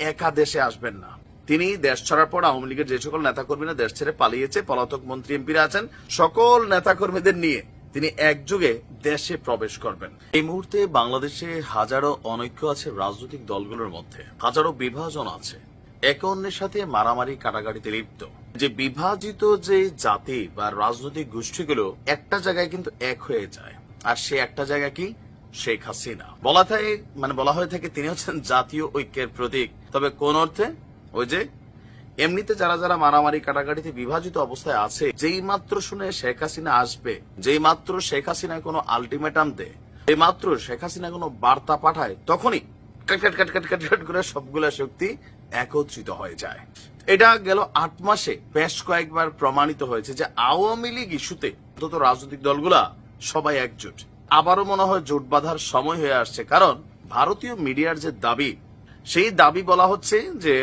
একা দেশে আসবেন না। তিনি দেশ ছাড়ার পর আওয়ামী লীগের যে সকল নেতাকর্মীরা দেশ ছেড়ে পালিয়েছে, পলাতক মন্ত্রী এমপিরা আছেন, সকল নেতাকর্মীদের নিয়ে তিনি একযোগে দেশে প্রবেশ করবেন। এই মুহূর্তে বাংলাদেশে হাজারো অনৈক্য আছে রাজনৈতিক দলগুলোর মধ্যে, হাজারো বিভাজন আছে, একে অন্যের সাথে মারামারি কাটাকাটিতে লিপ্ত। যে বিভাজিত যে জাতি বা রাজনৈতিক গোষ্ঠীগুলো একটা জায়গায় কিন্তু এক হয়ে যায়, আর সে একটা জায়গা কি? শেখ হাসিনা। বলা হয়ে থাকে তিনি হচ্ছেন জাতীয় ঐক্যের প্রতীক। তবে কোন অর্থে? ওই যে এমনিতে যারা যারা মারামারি কাটাকাটিতে বিভাজিত অবস্থায় আছে, যেই মাত্র শুনে শেখ হাসিনা আসবে, যেই মাত্র শেখ হাসিনা কোনো আলটিমেটাম দেয়, এই মাত্র শেখ হাসিনা কোনো বার্তা পাঠায়, তখনই কাট করে সবগুলা শক্তি একত্রিত হয়ে যায়। এটা গেল 8 মাসে বেশ কয়েকবার প্রমাণিত হয়েছে যে আওয়ামী লীগ ইস্যুতে অন্তত রাজনৈতিক দলগুলা সবাই একজোট। আবারও মনে হয় জোট বাঁধার সময় হয়ে আসছে, কারণ ভারতীয় মিডিয়ার যে দাবি, সেই দাবি বলা হচ্ছে যে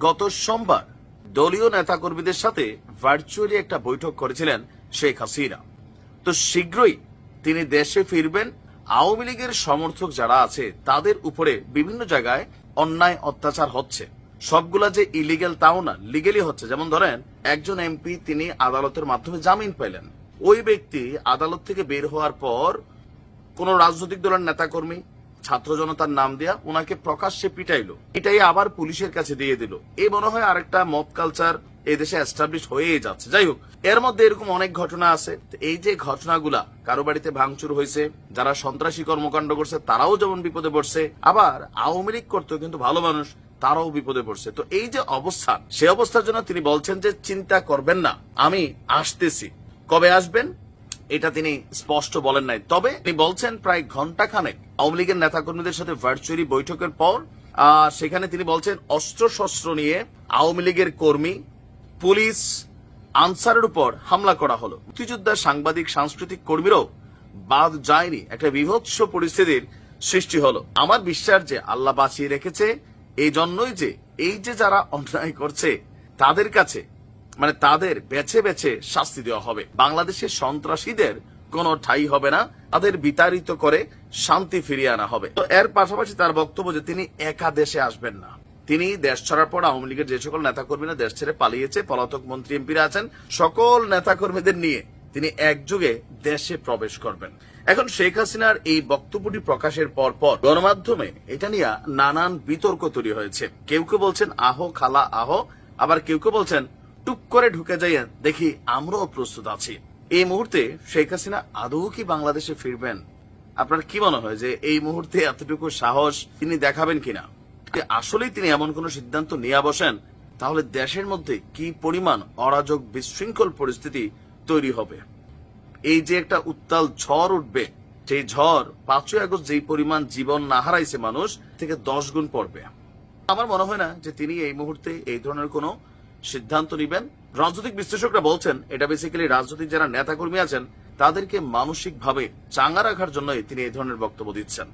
গত সোমবার দলীয় নেতাকর্মীদের সাথে ভার্চুয়ালি একটা বৈঠক করেছিলেন শেখ হাসিনা। তো শীঘ্রই তিনি দেশে ফিরবেন। আওয়ামী লীগের সমর্থক যারা আছে তাদের উপরে বিভিন্ন জায়গায় অন্যায় অত্যাচার হচ্ছে, সবগুলা যে ইলিগেল তাও না, লিগেলি হচ্ছে। যেমন ধরেন, একজন এমপি তিনি আদালতের মাধ্যমে জামিন পেলেন, ওই ব্যক্তি আদালত থেকে বের হওয়ার পর কোন রাজনৈতিক দলের নেতাকর্মী ছাত্র জনতার নাম দেয়া ওনাকে প্রকাশ্যে পিটাইলো, এটাই আবার পুলিশের কাছে দিয়ে দিল। এই মনে হয় আরেকটা মব কালচার এই দেশে এস্টাবলিশ হয়ে যাচ্ছে। যাই হোক, এর মধ্যে এরকম অনেক ঘটনা আছে। এই যে ঘটনাগুলা, কারো বাড়িতে ভাঙচুর হয়েছে, যারা সন্ত্রাসী কর্মকাণ্ড করছে তারাও যেমন বিপদে পড়ছে, আবার আওয়ামী লীগ করতেও কিন্তু ভালো মানুষ, তারাও বিপদে পড়ছে। তো এই যে অবস্থা, সে অবস্থার জন্য তিনি বলছেন যে চিন্তা করবেন না, আমি আসতেছি। কবে আসবেন এটা তিনি স্পষ্ট বলেন নাই, তবে তিনি বলছেন প্রায় ঘন্টাখানেক আওয়ামী লীগের নেতাকর্মীদের সাথে ভার্চুয়ালি বৈঠকের পর সেখানে তিনি বলছেন অস্ত্রশস্ত্র নিয়ে আওয়ামী লীগের কর্মী, পুলিশ, আনসারের উপর হামলা করা হলো। মুক্তিযোদ্ধা, সাংবাদিক, সাংস্কৃতিক কর্মীরাও বাদ যায়নি। একটা বিভৎস পরিস্থিতির সৃষ্টি হলো। আমার বিশ্বাস যে আল্লাহ বাঁচিয়ে রেখেছে, এই জন্যই যে এই যে যারা অন্যায় করছে তাদের কাছে তাদের বেছে বেছে শাস্তি দেওয়া হবে। বাংলাদেশের সন্ত্রাসীদের কোনো ঠাঁই হবে না, তাদের বিতাড়িত করে শান্তি ফিরিয়ে আনা হবে। তো এর পাশাপাশি তার বক্তব্য যে তিনি একা দেশে আসবেন না। তিনি দেশ ছাড়ার পর আওয়ামী লীগের যে সকল নেতাকর্মীরা দেশ ছেড়ে পালিয়েছে, পলাতক মন্ত্রী এমপিরা আছেন, সকল নেতাকর্মীদের নিয়ে তিনি একযোগে দেশে প্রবেশ করবেন। এখন শেখ হাসিনার এই বক্তব্যটি প্রকাশের পর গণমাধ্যমে এটা নিয়ে নানান বিতর্ক তৈরি হয়েছে। কেউ কেউ বলছেন আহো খালা আহো, আবার কেউ কেউ বলছেন টুক করে ঢুকে যাইয়া দেখি আমরাও প্রস্তুত আছি। এই মুহূর্তে শেখ হাসিনা আদৌ কি বাংলাদেশে ফিরবেন? আপনার কি মনে হয় যে এই মুহূর্তে এতটুকু সাহস তিনি দেখাবেন কিনা? আসলেই তিনি এমন কোন সিদ্ধান্ত নিয়ে বসেন, তাহলে দেশের মধ্যে কি পরিমাণ অরাজক বিশৃঙ্খল পরিস্থিতি তৈরি হবে। এই যে একটা উত্তাল ঝড় উঠবে, সেই ঝড় 5ই আগস্ট যেই পরিমাণ জীবন না হারাইছে মানুষ, থেকে 10 গুণ পড়বে। আমার মনে হয় না যে তিনি এই মুহূর্তে এই ধরনের কোনো সিদ্ধান্ত নিবেন। রাজনৈতিক বিশ্লেষকরা বলছেন এটা বেসিক্যালি রাজনৈতিক যারা নেতাকর্মী আছেন তাদেরকে মানসিকভাবে চাঙ্গা রাখার জন্যই তিনি এই ধরনের বক্তব্য দিচ্ছেন।